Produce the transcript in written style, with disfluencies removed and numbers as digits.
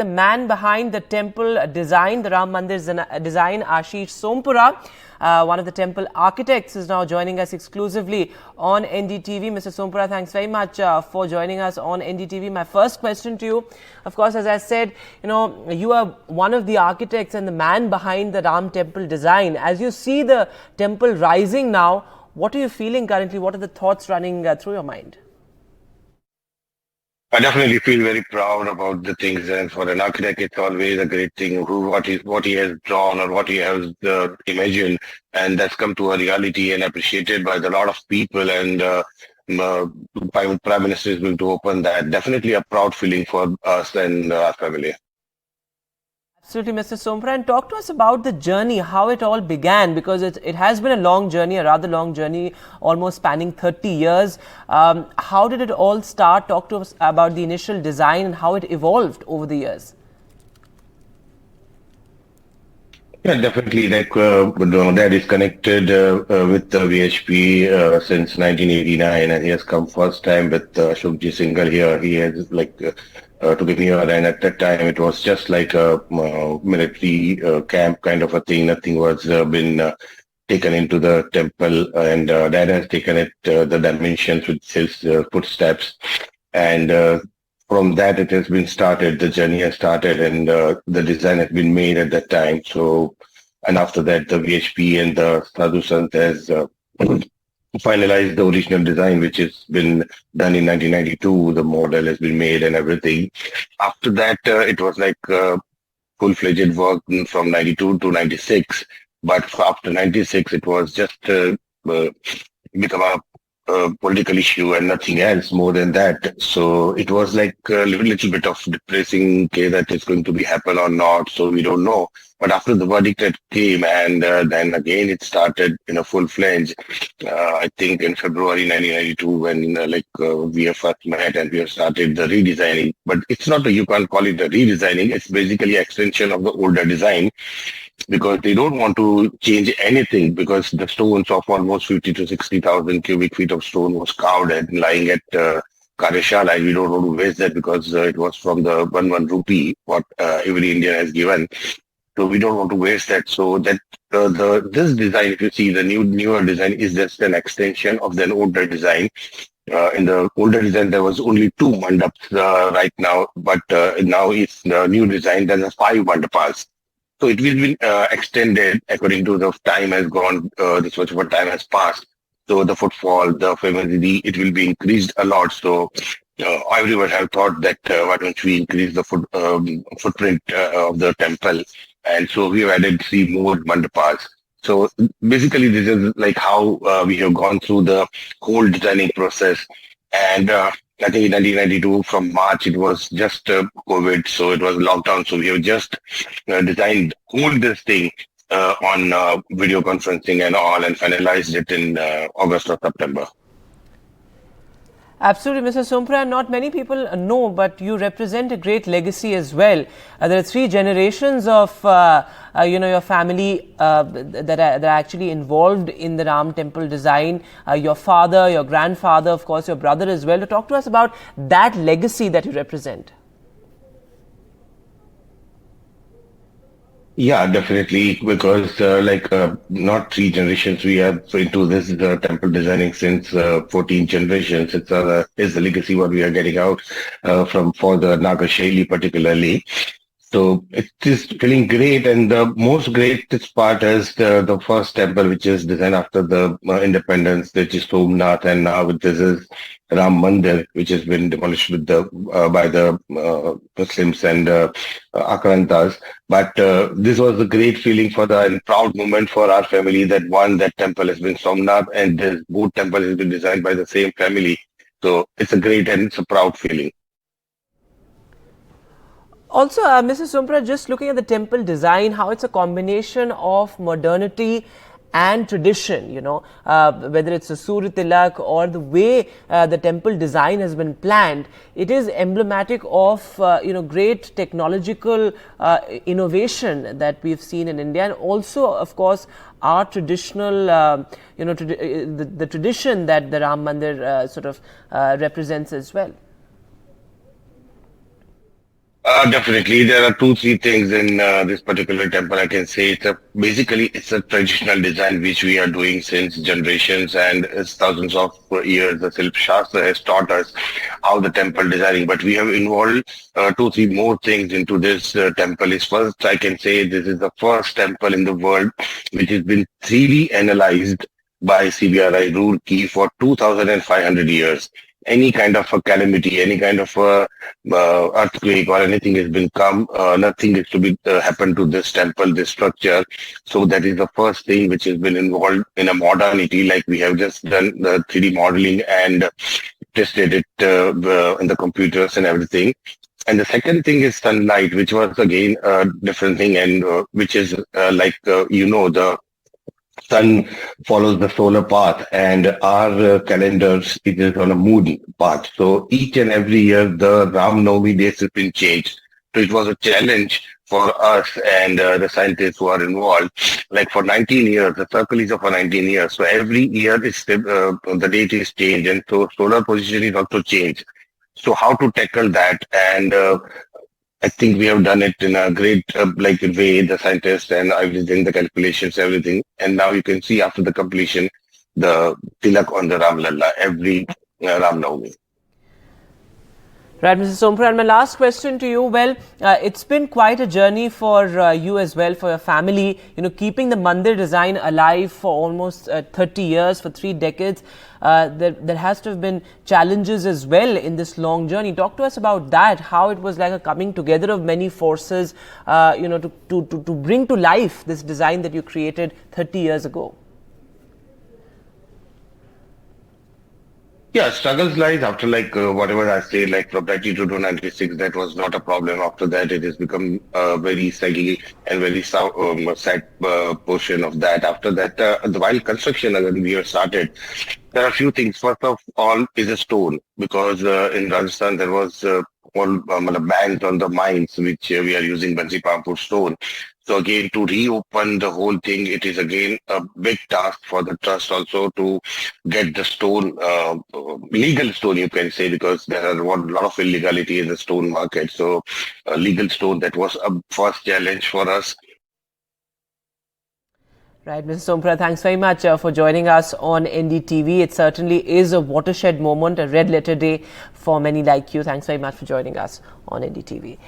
The man behind the temple design, the Ram Mandir design, Ashish Sompura, one of the temple architects, is now joining us exclusively on NDTV. Mr. Sompura, thanks very much for joining us on NDTV. My first question to you, of course, as I said, you are one of the architects and the man behind the Ram temple design. As you see the temple rising now, what are you feeling currently? What are the thoughts running through your mind? I definitely feel very proud about the things, and for an architect, it's always a great thing what he has drawn or what he has imagined, and that's come to a reality and appreciated by a lot of people. And Prime Minister is going to open that. Definitely a proud feeling for us and our family. Absolutely, Mr. Sompura, and talk to us about the journey, how it all began, because it has been a long journey, a rather long journey, almost spanning 30 years. How did it all start? Talk to us about the initial design and how it evolved over the years. Yeah, definitely. Dad is connected with the VHP since 1989, and he has come first time with Ashokji Singhal here. He has took him here, and at that time it was just like a military camp kind of a thing. Nothing was been taken into the temple, and Dad has taken it the dimensions with his footsteps, and from that it has been started. The journey has started, and the design has been made at that time. So, and after that, the VHP and the Sadhu Sant has finalized the original design, which has been done in 1992. The model has been made and everything. After that, it was like full-fledged work from 92 to 96. But after 96, it was just become a political issue and nothing else more than that. So it was like a little bit of depressing, okay, that is going to be happen or not. So we don't know. But after the verdict that came, and then again it started in a full-fledged, I think in February 1992 when we have first met and we have started the redesigning. But it's not, you can't call it a redesigning. It's basically extension of the older design, because they don't want to change anything, because the stones of almost 50 to 60,000 cubic feet of stone was carved and lying at Karyashala, and we don't want to waste that, because it was from the 1 rupee what every Indian has given. So we don't want to waste that. So that this design, if you see the newer design, is just an extension of the older design. In the older design, there was only 2 mandaps right now, but now it's the new design. There are 5 mandapas. So it will be extended according to the time has gone. This much of time has passed. So the footfall, the family, it will be increased a lot. So everyone have thought that why don't we increase the footprint of the temple? And so we have added 3 more mandapas. So basically, this is like how we have gone through the whole designing process. And I think in 1992, from March, it was just COVID, so it was lockdown. So we have just designed all this thing on video conferencing and all, and finalized it in August or September. Absolutely, Mr. Sompura. Not many people know, but you represent a great legacy as well. There are 3 generations of your family that are actually involved in the Ram temple design. Your father, your grandfather, of course, your brother as well. To talk to us about that legacy that you represent. Yeah, definitely, because not 3 generations, we are into this temple designing since 14 generations. It's the legacy what we are getting out for the Naga Shaili particularly. So it is feeling great, and the most greatest part is the first temple, which is designed after the independence, which is Somnath, and now this is Ram Mandir, which has been demolished with by the Muslims and Akrantas. But this was a great feeling and proud moment for our family, that that temple has been Somnath, and this both temple has been designed by the same family. So it's a great and it's a proud feeling. Also, Mrs. Sompura, just looking at the temple design, how it's a combination of modernity and tradition, whether it's a Surya Tilak or the way the temple design has been planned, it is emblematic of, great technological innovation that we've seen in India, and also, of course, our traditional, the tradition that the Ram Mandir represents as well. Definitely, there are two, three things in this particular temple. I can say basically it's a traditional design which we are doing since generations and it's thousands of years. The Silp Shastra has taught us how the temple designing, but we have involved two, three more things into this temple. Is first, I can say this is the first temple in the world which has been 3D analyzed by CBRI Roorkee for 2,500 years. Any kind of a calamity, any kind of a earthquake or anything has been come, nothing is to be happen to this temple, this structure. So that is the first thing which has been involved in a modernity. Like we have just done the 3D modeling and tested it in the computers and everything. And the second thing is sunlight, which was again a different thing, and which is the sun follows the solar path and our calendars it is on a moon path. So each and every year the Ram Navami dates has been changed. So it was a challenge for us and the scientists who are involved. Like for 19 years, the circle is for 19 years. So every year the date is changed and so solar position is also changed. So how to tackle that? And I think we have done it in a great way, the scientists and everything, the calculations, everything. And now you can see after the completion, the tilak on the Ram Lalla every Ram Navami. Right, Mrs. Sompura, and my last question to you. Well, it's been quite a journey for you as well, for your family. You know, keeping the mandir design alive for almost 30 years, for 3 decades. There has to have been challenges as well in this long journey. Talk to us about that. How it was like a coming together of many forces. To bring to life this design that you created 30 years ago. Yeah, struggles lies after whatever I say, like from 92 to 96, that was not a problem. After that, it has become a very saggy and very sad portion of that. After that, while construction when we have started, there are a few things. First of all is a stone, because in Rajasthan there was all bans on the mines, which we are using Bansi Pampur stone. So again, to reopen the whole thing, it is again a big task for the trust also to get the stone, legal stone, you can say, because there are a lot of illegality in the stone market. So legal stone, that was a first challenge for us. Right, Mrs. Sompura, thanks very much for joining us on NDTV. It certainly is a watershed moment, a red letter day for many like you. Thanks very much for joining us on NDTV.